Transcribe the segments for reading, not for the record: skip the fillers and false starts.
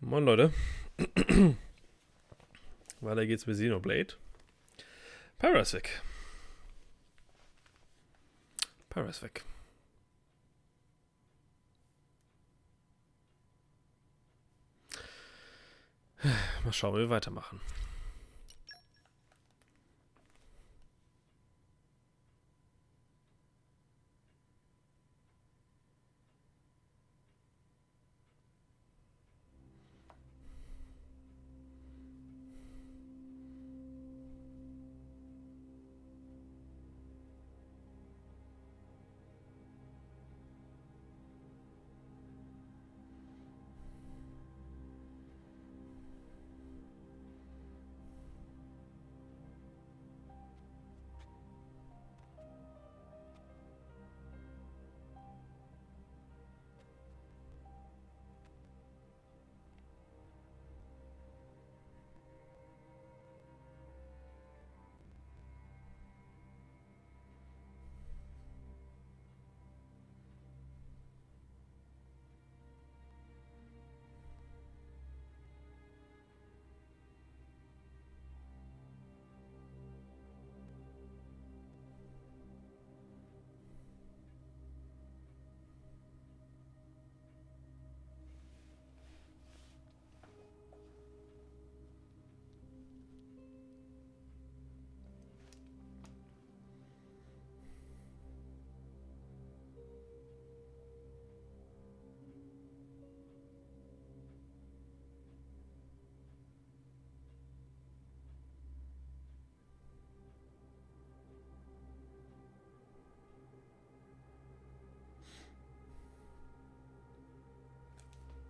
Moin Leute, weiter geht's mit Xenoblade. Parasec. Parasec. Mal schauen, wie wir weitermachen.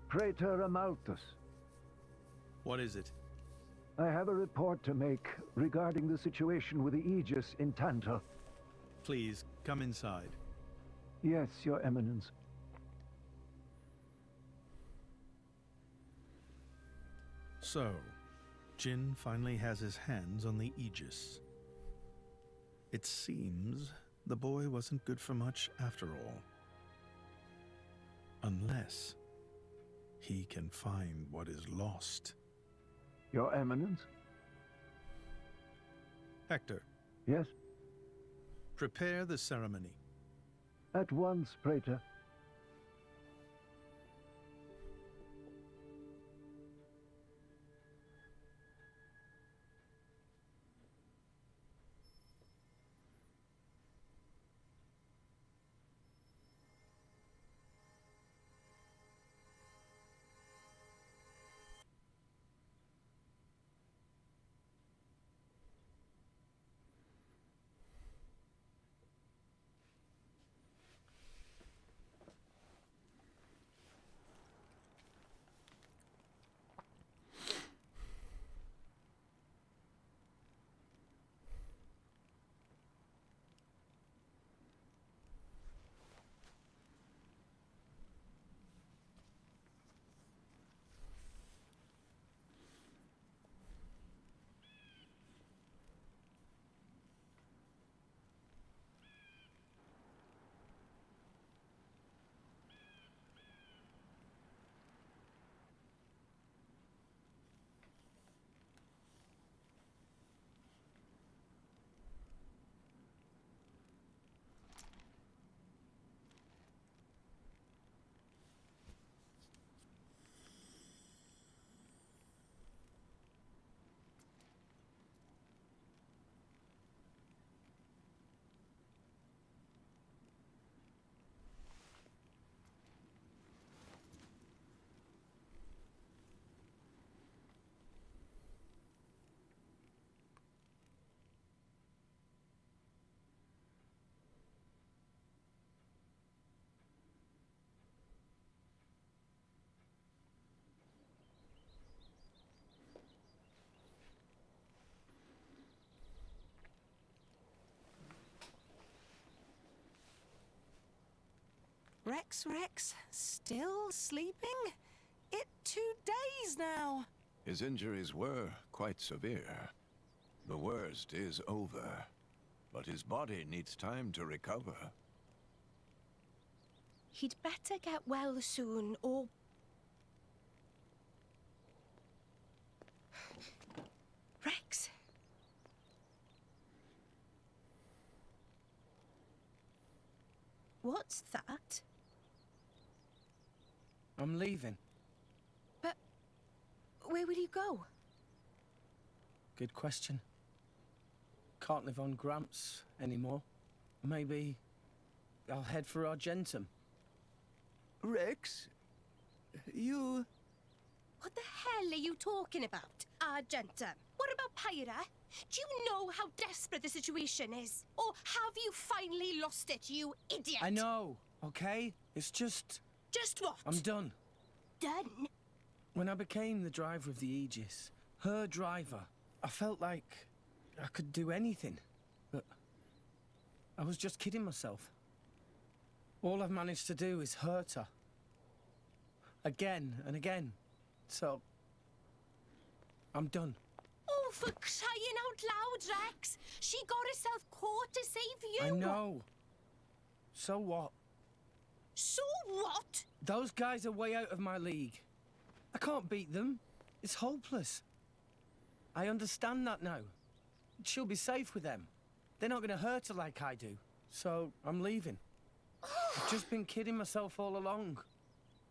Praetor Amalthus, What is it? I have a report to make regarding the situation with the Aegis in Tantal. Please, come inside. Yes, Your Eminence. So, Jin finally has his hands on the Aegis. It seems the boy wasn't good for much after all. Unless he can find what is lost. Your Eminence? Hector, Yes? prepare the ceremony. At once, Praetor. Rex, still sleeping? It 2 days now. His injuries were quite severe. The worst is over, but his body needs time to recover. He'd better get well soon, or... What's that? I'm leaving. But where will you go? Good question. Can't live on Gramps anymore. Maybe I'll head for Argentum. Rex, you... What the hell are you talking about, Argentum? What about Pyra? Do you know how desperate the situation is? Or have you finally lost it, you idiot? I know, okay? It's just... Just what? I'm done. Done? When I became the driver of the Aegis, her driver, I felt like I could do anything. But I was just kidding myself. All I've managed to do is hurt her. Again and again. So, I'm done. Oh, for crying out loud, Rex! She got herself caught to save you! I know. So what? So what? Those guys are way out of my league. I can't beat them. It's hopeless. I understand that now. She'll be safe with them. They're not going to hurt her like I do. So, I'm leaving. I've just been kidding myself all along.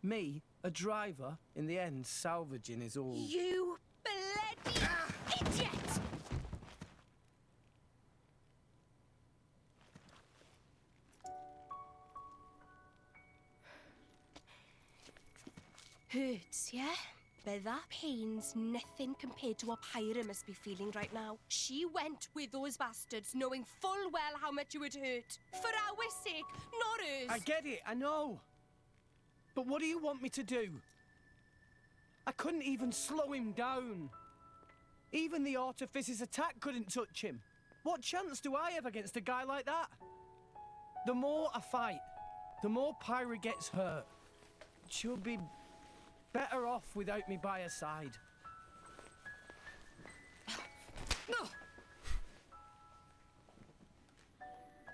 Me, a driver, in the end, salvaging is all... You bloody idiot! Hurts, yeah? But that pain's nothing compared to what Pyra must be feeling right now. She went with those bastards knowing full well how much it would hurt. For our sake, not hers. I get it, I know. But what do you want me to do? I couldn't even slow him down. Even the Artifice's attack couldn't touch him. What chance do I have against a guy like that? The more I fight, the more Pyra gets hurt. She'll be better off without me by her side.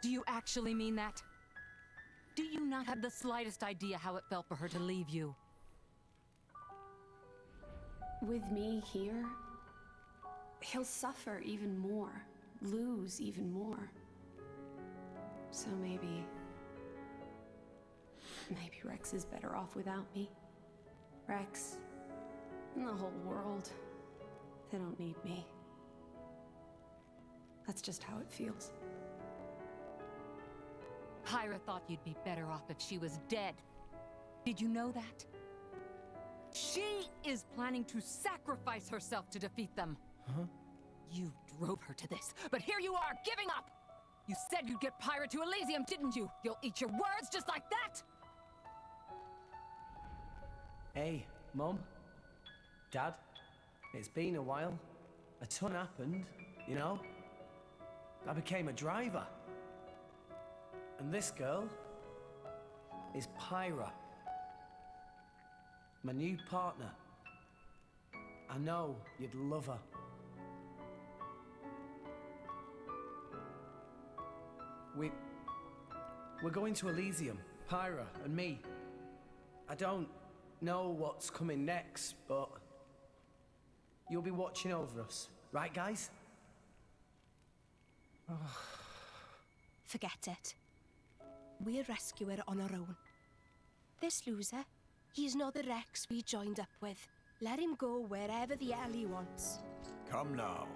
Do you actually mean that? Do you not have the slightest idea how it felt for her to leave you? With me here, he'll suffer even more, lose even more. So maybe Rex is better off without me. Rex, and the whole world, they don't need me. That's just how it feels. Pyra thought you'd be better off if she was dead. Did you know that? She is planning to sacrifice herself to defeat them. Huh? You drove her to this, but here you are, giving up! You said you'd get Pyra to Elysium, didn't you? You'll eat your words just like that! Hey, Mum, Dad, it's been a while. A ton happened, you know? I became a driver. And this girl is Pyra, my new partner. I know you'd love her. We're going to Elysium, Pyra and me. I don't know what's coming next, but you'll be watching over us, right, guys? Forget it. We'll rescue her on our own. This loser, he's not the Rex we joined up with. Let him go wherever the hell he wants. Come now.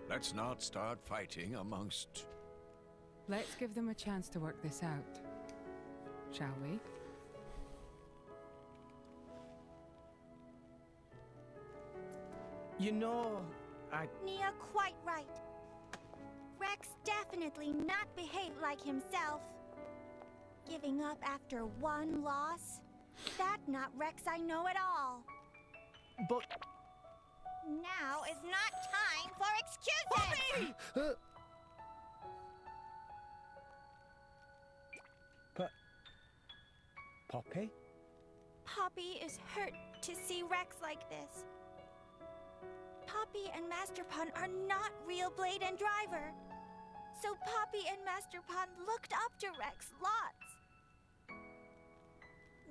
Let's not start fighting amongst... Let's give them a chance to work this out, shall we? You know, Nia quite right. Rex definitely not behaved like himself. Giving up after one loss? That not Rex I know at all. but... Now is not time for excuses! Poppy? Poppy is hurt to see Rex like this. Poppy and Master Pun are not real Blade and Driver. So Poppy and Master Pun looked up to Rex lots.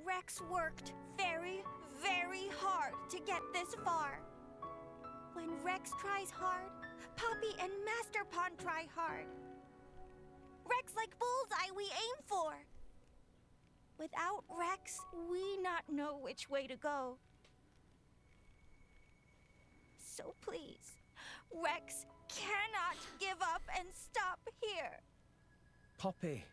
Rex worked very, very hard to get this far. When Rex tries hard, Poppy and Master Pun try hard. Rex like bullseye we aim for. Without Rex, we not know which way to go. So please, Rex cannot give up and stop here. Poppy.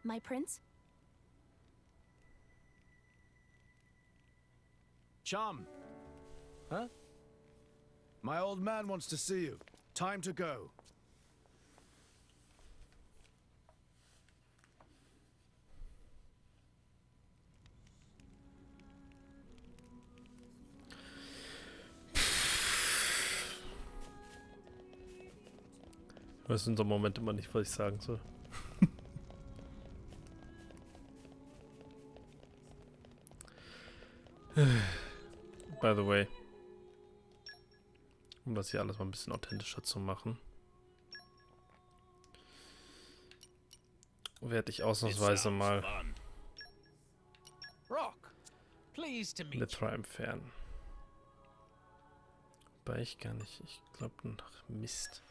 My prince? Chum! Huh? My old man wants to see you. Time to go. Ich weiß in so einem Moment immer nicht, was ich sagen soll. By the way, um das hier alles mal ein bisschen authentischer zu machen, werde ich ausnahmsweise mal Litra entfernen. Wobei ich gar nicht, ich glaube, ach Mist.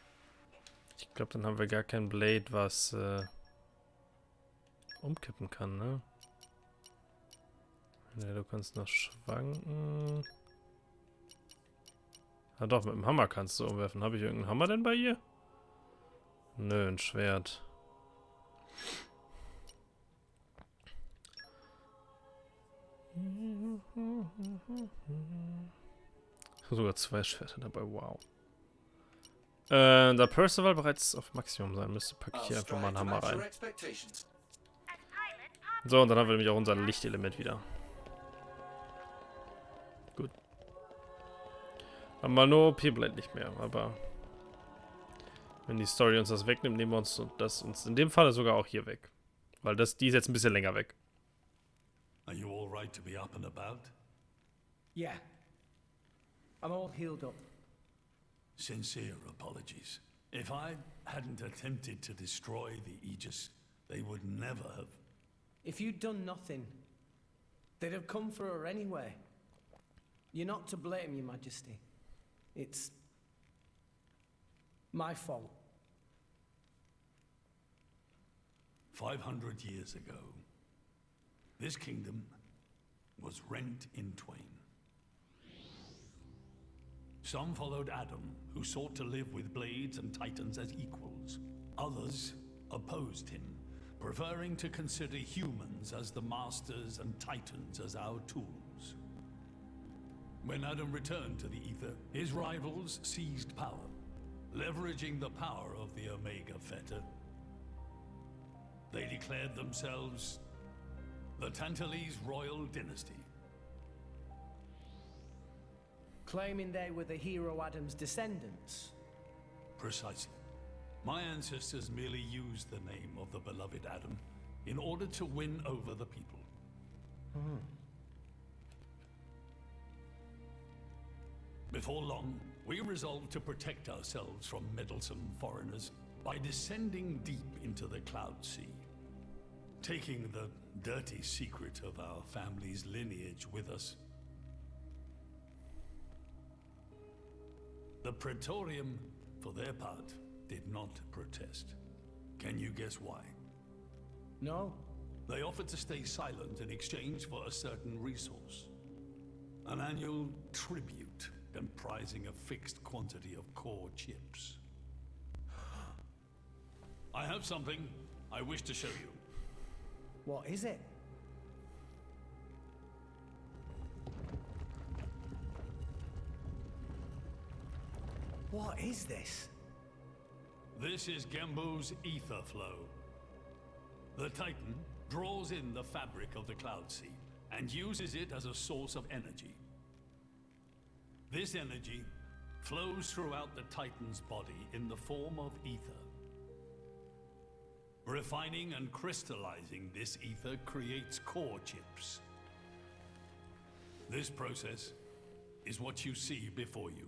Ich glaube, dann haben wir gar kein Blade, was umkippen kann, ne? Ne, du kannst noch schwanken. Ah doch, mit dem Hammer kannst du umwerfen. Habe ich irgendeinen Hammer denn bei ihr? Nö, ein Schwert. Sogar 2 Schwerter dabei, wow. Da Percival bereits auf Maximum sein müsste, packe ich hier einfach mal einen Hammer rein. So, und dann haben wir nämlich auch unser Lichtelement wieder. Gut. Haben wir nur OP-Blade nicht mehr, aber wenn die Story uns das wegnimmt, nehmen wir uns das in dem Fall sogar auch hier weg. Weil die ist jetzt ein bisschen länger weg. Are you all right to be up and about? Yeah. I'm all healed up. Sincere apologies. If I hadn't attempted to destroy the Aegis, they would never have. If you'd done nothing, they'd have come for her anyway. You're not to blame, Your Majesty. It's my fault. 500 years ago, this kingdom was rent in twain. Some followed Adam, who sought to live with blades and titans as equals. Others opposed him, preferring to consider humans as the masters and titans as our tools. When Adam returned to the Ether, his rivals seized power, leveraging the power of the Omega Fetter. They declared themselves the Tantalese royal dynasty. Claiming they were the hero Adam's descendants. Precisely. My ancestors merely used the name of the beloved Adam in order to win over the people. Before long, we resolved to protect ourselves from meddlesome foreigners by descending deep into the Cloud Sea, taking the dirty secret of our family's lineage with us. The Praetorium, for their part, did not protest. Can you guess why? No. They offered to stay silent in exchange for a certain resource. An annual tribute comprising a fixed quantity of core chips. I have something I wish to show you. What is it? What is this? This is Gembo's ether flow. The Titan draws in the fabric of the Cloud Sea and uses it as a source of energy. This energy flows throughout the Titan's body in the form of ether. Refining and crystallizing this ether creates core chips. This process is what you see before you.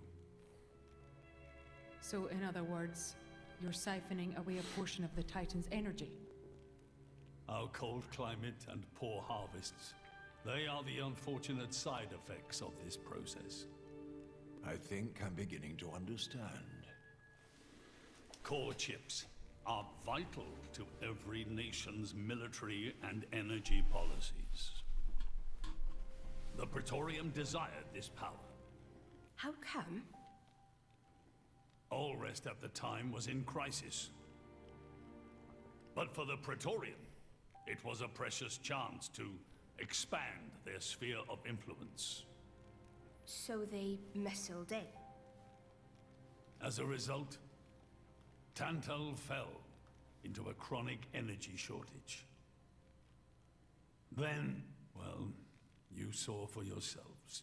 So, in other words, you're siphoning away a portion of the Titan's energy. Our cold climate and poor harvests They are the unfortunate side effects of this process. I think I'm beginning to understand. Core chips are vital to every nation's military and energy policies. The Praetorium desired this power. How come? Allrest at the time was in crisis. But for the Praetorium, it was a precious chance to expand their sphere of influence. So they muscled in. As a result, Tantal fell into a chronic energy shortage. Then, well, you saw for yourselves.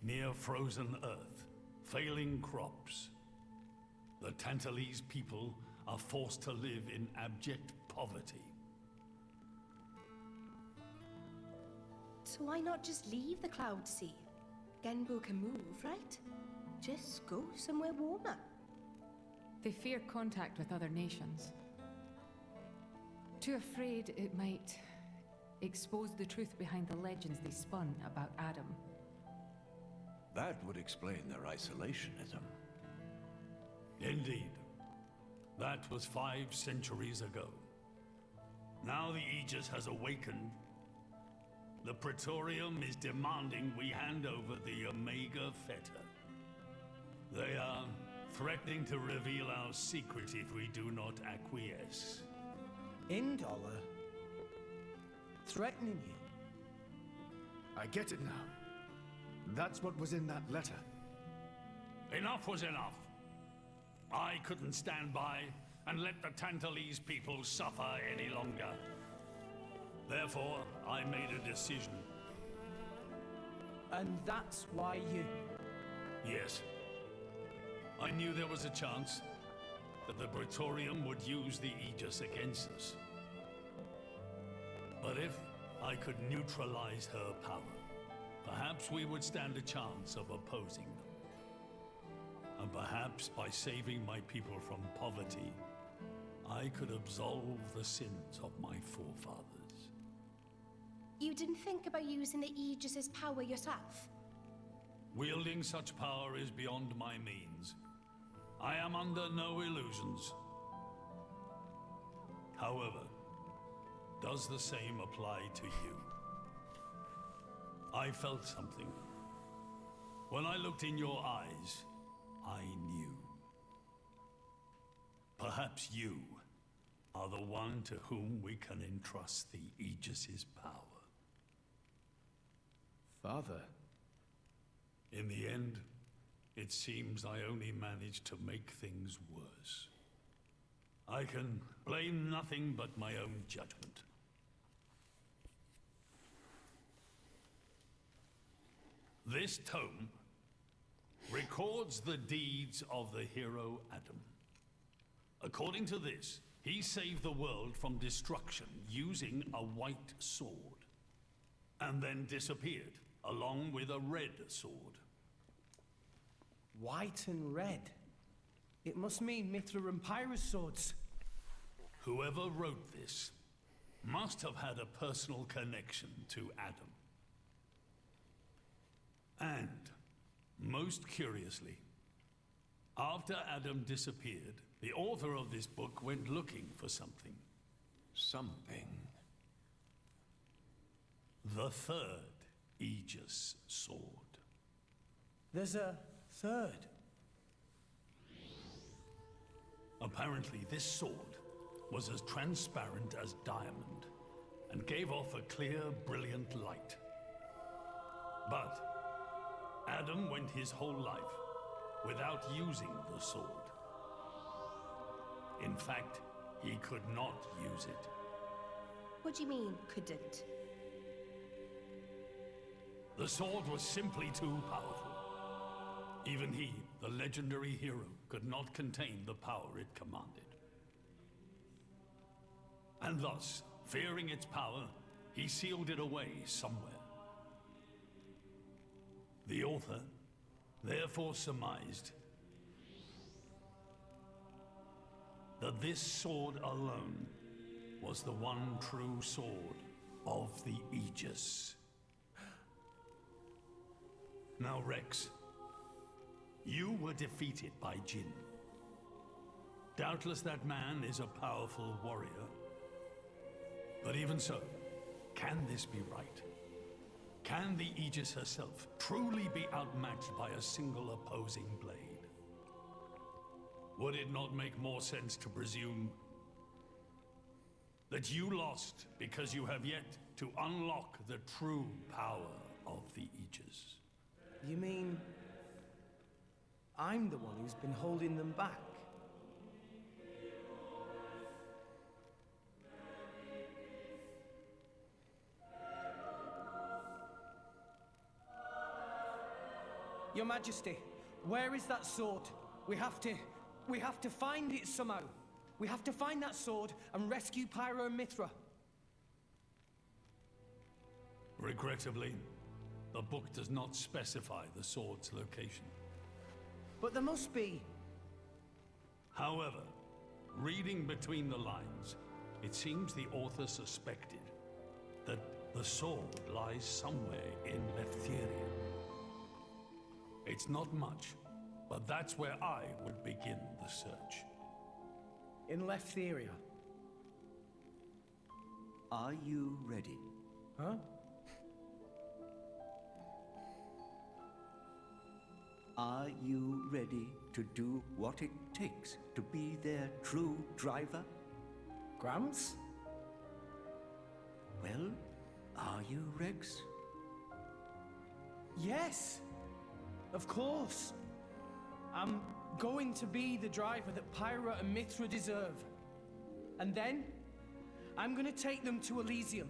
Near frozen Earth, failing crops, the Tantalese people are forced to live in abject poverty. So why not just leave the Cloud Sea? Genbu can move, right? Just go somewhere warmer. They fear contact with other nations. Too afraid it might expose the truth behind the legends they spun about Adam. That would explain their isolationism. Indeed. That was 5 centuries ago. Now the Aegis has awakened. The Praetorium is demanding we hand over the Omega Fetter. They are threatening to reveal our secret if we do not acquiesce. Indollar? Threatening you? I get it now. That's what was in that letter. Enough was enough. I couldn't stand by and let the Tantalese people suffer any longer. Therefore, I made a decision. And that's why you... Yes. I knew there was a chance that the Praetorium would use the Aegis against us. But if I could neutralize her power, perhaps we would stand a chance of opposing them. And perhaps by saving my people from poverty, I could absolve the sins of my forefathers. You didn't think about using the Aegis's power yourself? Wielding such power is beyond my means. I am under no illusions. However, does the same apply to you? I felt something. When I looked in your eyes, I knew. Perhaps you are the one to whom we can entrust the Aegis's power. Father? In the end, it seems I only managed to make things worse. I can blame nothing but my own judgment. This tome records the deeds of the hero Adam. According to this, he saved the world from destruction using a white sword, and then disappeared, along with a red sword. White and red? It must mean Mithra and Pyrrhus swords. Whoever wrote this must have had a personal connection to Adam. And, most curiously, after Adam disappeared, the author of this book went looking for something. Something? The third Aegis sword. There's a third? Apparently, this sword was as transparent as diamond and gave off a clear, brilliant light. But Adam went his whole life without using the sword. In fact, he could not use it. What do you mean, couldn't? The sword was simply too powerful. Even he, the legendary hero, could not contain the power it commanded. And thus, fearing its power, he sealed it away somewhere. The author therefore surmised that this sword alone was the one true sword of the Aegis. Now, Rex, you were defeated by Jin. Doubtless that man is a powerful warrior. But even so, can this be right? Can the Aegis herself truly be outmatched by a single opposing blade? Would it not make more sense to presume that you lost because you have yet to unlock the true power of the Aegis? You mean I'm the one who's been holding them back? Your Majesty, where is that sword? We have to find it somehow. We have to find that sword and rescue Pyro and Mithra. Regrettably, the book does not specify the sword's location. But there must be. However, reading between the lines, it seems the author suspected that the sword lies somewhere in Leftheria. It's not much, but that's where I would begin the search. In Leftheria. Are you ready? Huh? Are you ready to do what it takes to be their true driver? Gramps? Well, are you, Rex? Yes! Of course! I'm going to be the driver that Pyra and Mithra deserve. And then, I'm gonna take them to Elysium.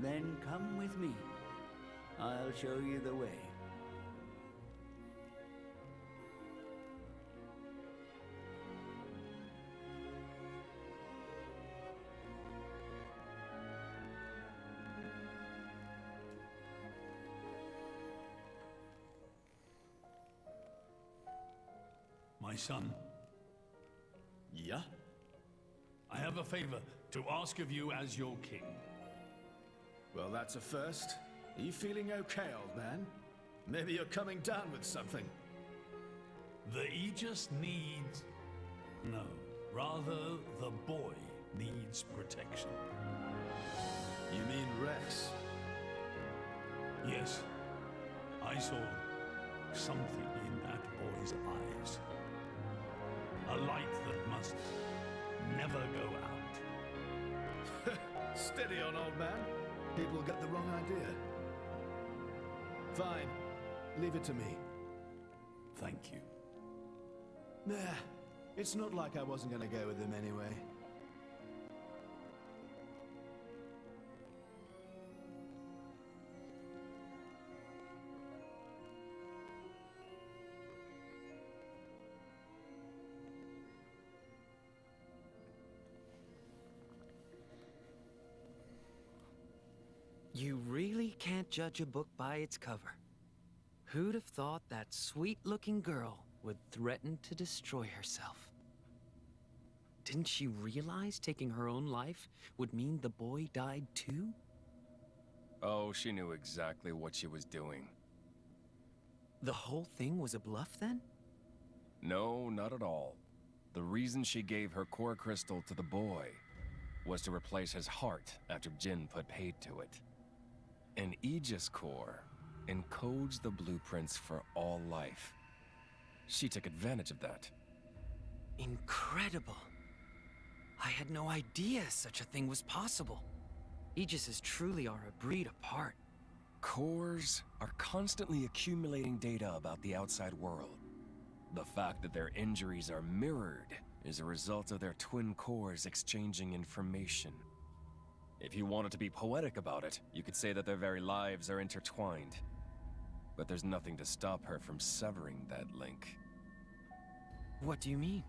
Then come with me. I'll show you the way. My son. Yeah? I have a favor to ask of you as your king. Well, that's a first. Are you feeling okay, old man? Maybe you're coming down with something. The Aegis needs... No, rather the boy needs protection. You mean Rex? Yes, I saw something in that boy's eyes. A light that must never go out. Steady on, old man. People get the wrong idea. Fine. Leave it to me. Thank you. Nah, it's not like I wasn't gonna go with him anyway. You really can't judge a book by its cover. Who'd have thought that sweet-looking girl would threaten to destroy herself? Didn't she realize taking her own life would mean the boy died too? Oh, she knew exactly what she was doing. The whole thing was a bluff then? No, not at all. The reason she gave her core crystal to the boy was to replace his heart after Jin put paid to it. An Aegis core encodes the blueprints for all life. She took advantage of that. Incredible. I had no idea such a thing was possible. Aegises truly are a breed apart. Cores are constantly accumulating data about the outside world. The fact that their injuries are mirrored is a result of their twin cores exchanging information. If you wanted to be poetic about it, you could say that their very lives are intertwined. But there's nothing to stop her from severing that link. What do you mean?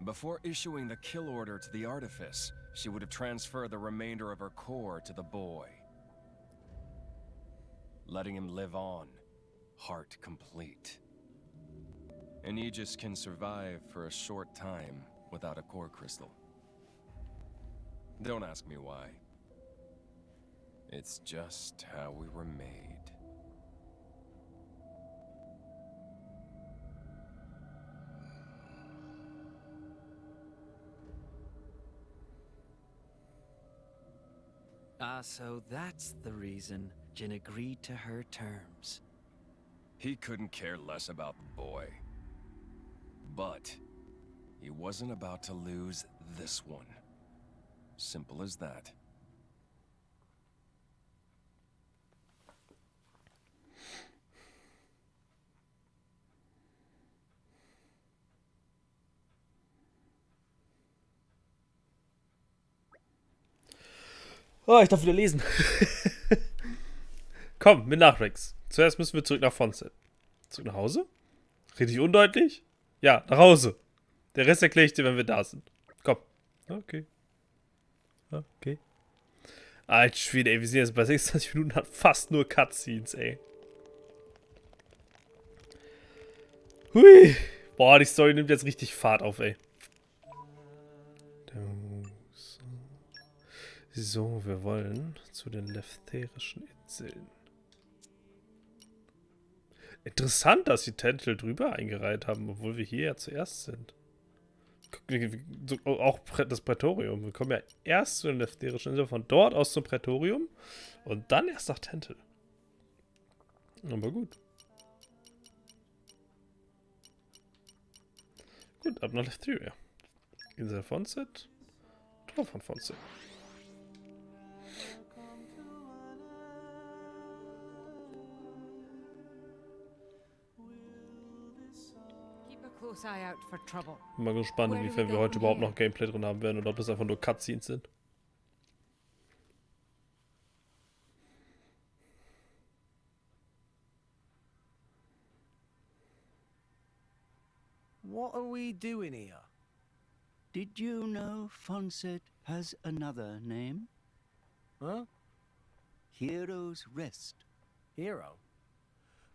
Before issuing the kill order to the Artifice, she would have transferred the remainder of her core to the boy, letting him live on, heart complete. An Aegis can survive for a short time without a core crystal. Don't ask me why. It's just how we were made. So that's the reason Jin agreed to her terms. He couldn't care less about the boy. But he wasn't about to lose this one. Simple as that. Oh, ich darf wieder lesen. Komm, mit nach, Rex. Zuerst müssen wir zurück nach Fonset. Zurück nach Hause? Richtig undeutlich? Ja, nach Hause. Der Rest erkläre ich dir, wenn wir da sind. Komm. Okay. Okay. Alter Schwede, ey, wir sind jetzt bei 26 Minuten, hat fast nur Cutscenes, ey. Hui. Boah, die Story nimmt jetzt richtig Fahrt auf, ey. So, wir wollen zu den Leftherischen Inseln. Interessant, dass die Tentacle drüber eingereiht haben, obwohl wir hier ja zuerst sind. Auch das Prätorium. Wir kommen ja erst zu den Leftherischen Inseln, von dort aus zum Prätorium und dann erst nach Tentacle. Aber gut. Gut, ab nach Leftheria. Insel Fonset. Tor von Fonset. Bin mal gespannt, inwiefern wir heute überhaupt noch Gameplay drin haben werden oder ob es einfach nur Cutscenes sind. What are we doing here? Did you know Fonset has another name? Huh? Hero's Rest. Hero?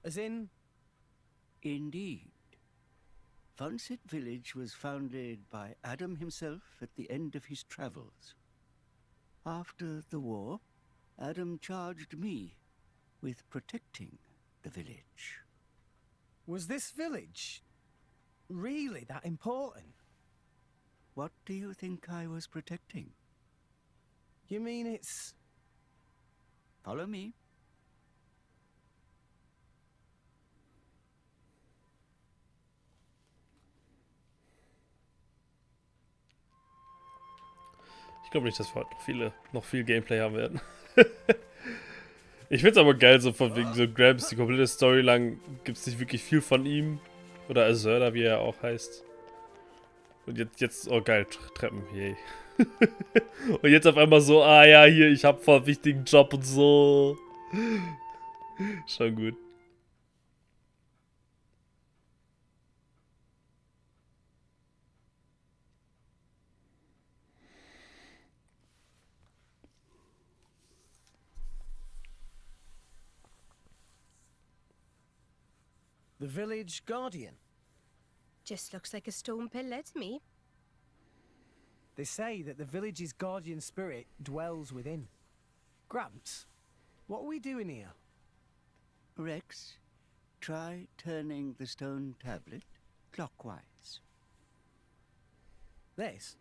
As in? Indeed. Fonset village was founded by Adam himself at the end of his travels. After the war, Adam charged me with protecting the village. Was this village really that important? What do you think I was protecting? You mean it's... Follow me. Ich glaube nicht, dass wir heute noch viel Gameplay haben werden. Ich find's aber geil, so von wegen so Gramps, die komplette Story lang gibt's nicht wirklich viel von ihm. Oder Azurda, wie er auch heißt. Und jetzt, oh geil, Treppen, yay. Und jetzt auf einmal so, ah ja, hier, ich hab voll wichtigen Job und so. Schon gut. The village guardian? Just looks like a stone pillar to me. They say that the village's guardian spirit dwells within. Gramps, what are we doing here? Rex, try turning the stone tablet clockwise. This?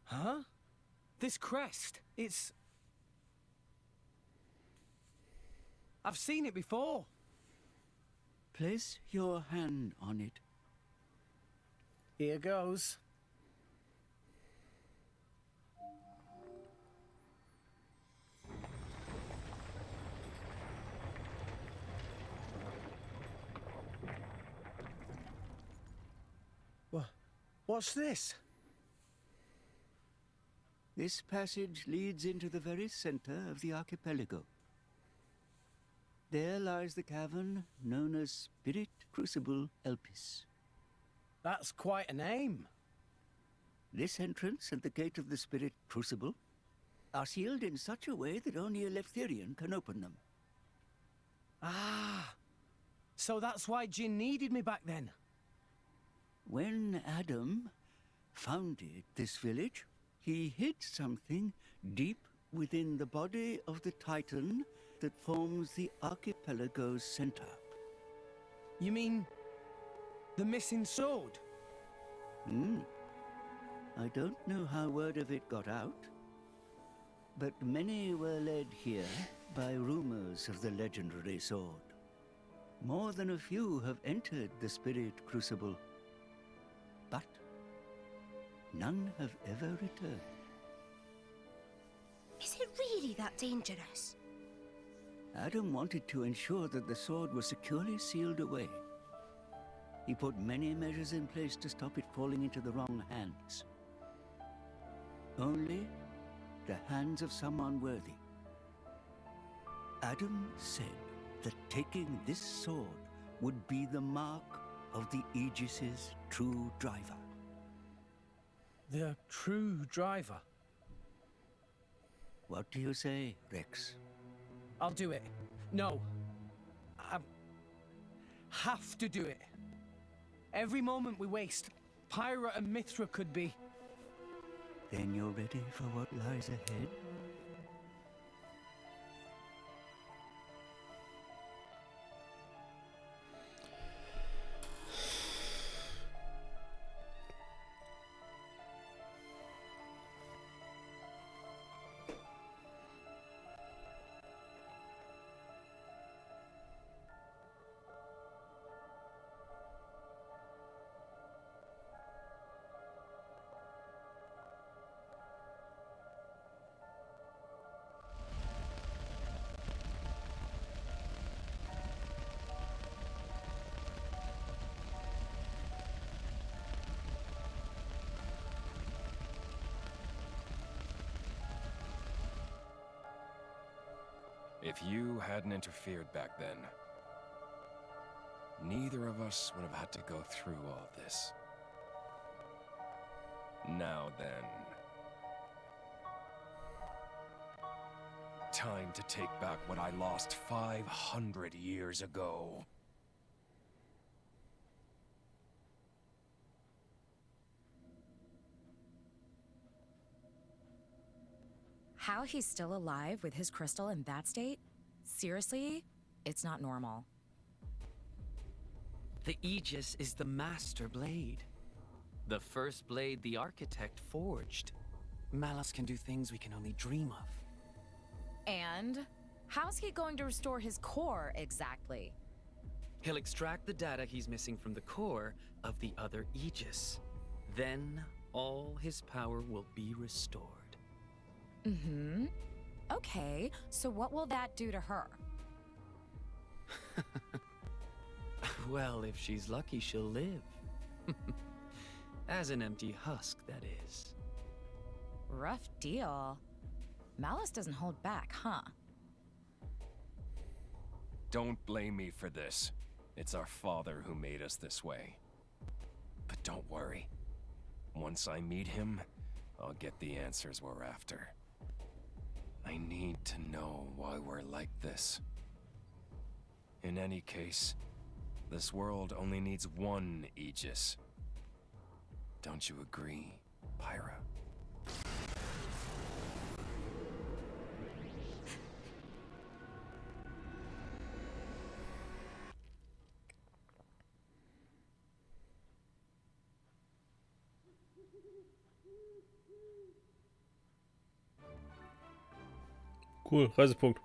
Huh? This crest, it's... I've seen it before. Place your hand on it. Here goes. What's this? This passage leads into the very center of the archipelago. There lies the cavern known as Spirit Crucible Elpis. That's quite a name. This entrance and the gate of the Spirit Crucible are sealed in such a way that only a Leftherian can open them. Ah, So that's why Jin needed me back then. When Adam founded this village, he hid something deep within the body of the Titan that forms the archipelago's center. You mean the missing sword? I don't know how word of it got out, but many were led here by rumors of the legendary sword. More than a few have entered the Spirit Crucible, but none have ever returned. Is it really that dangerous? Adam wanted to ensure that the sword was securely sealed away. He put many measures in place to stop it falling into the wrong hands. Only the hands of someone worthy. Adam said that taking this sword would be the mark of the Aegis's true driver. The true driver? What do you say, Rex? I'll do it. No. I have to do it. Every moment we waste, Pyra and Mithra could be... Then you're ready for what lies ahead? If you hadn't interfered back then, neither of us would have had to go through all this. Now then. Time to take back what I lost 500 years ago. How he's still alive with his crystal in that state? Seriously? It's not normal. The Aegis is the master blade. The first blade the architect forged. Malus can do things we can only dream of. And how's he going to restore his core exactly? He'll extract the data he's missing from the core of the other Aegis. Then all his power will be restored. Mm-hmm. Okay, so what will that do to her? Well, if she's lucky, she'll live. As an empty husk, that is. Rough deal. Malus doesn't hold back, huh? Don't blame me for this. It's our father who made us this way. But don't worry. Once I meet him, I'll get the answers we're after. I need to know why we're like this. In any case, this world only needs one Aegis. Don't you agree, Pyra? Cool, Reisepunkt.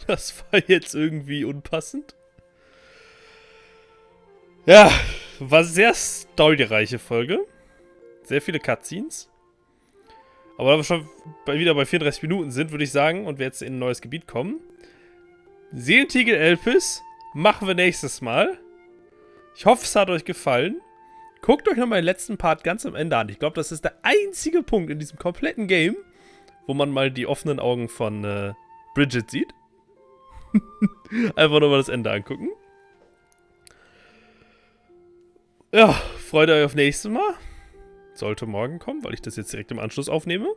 Das war jetzt irgendwie unpassend. Ja, war sehr storyreiche Folge. Sehr viele Cutscenes. Aber da wir schon wieder bei 34 Minuten sind, würde ich sagen, und wir jetzt in ein neues Gebiet kommen. Seelentiegel Elpis machen wir nächstes Mal. Ich hoffe, es hat euch gefallen. Guckt euch nochmal den letzten Part ganz am Ende an. Ich glaube, das ist der einzige Punkt in diesem kompletten Game, wo man mal die offenen Augen von Bridget sieht. Einfach nochmal das Ende angucken. Ja, freut euch auf nächstes Mal. Sollte morgen kommen, weil ich das jetzt direkt im Anschluss aufnehme.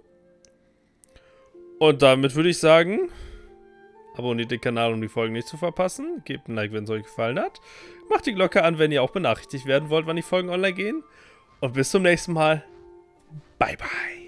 Und damit würde ich sagen, Abonniert den Kanal, um die Folgen nicht zu verpassen. Gebt ein Like, wenn es euch gefallen hat. Macht die Glocke an, wenn ihr auch benachrichtigt werden wollt, wann die Folgen online gehen. Und bis zum nächsten Mal. Bye, bye.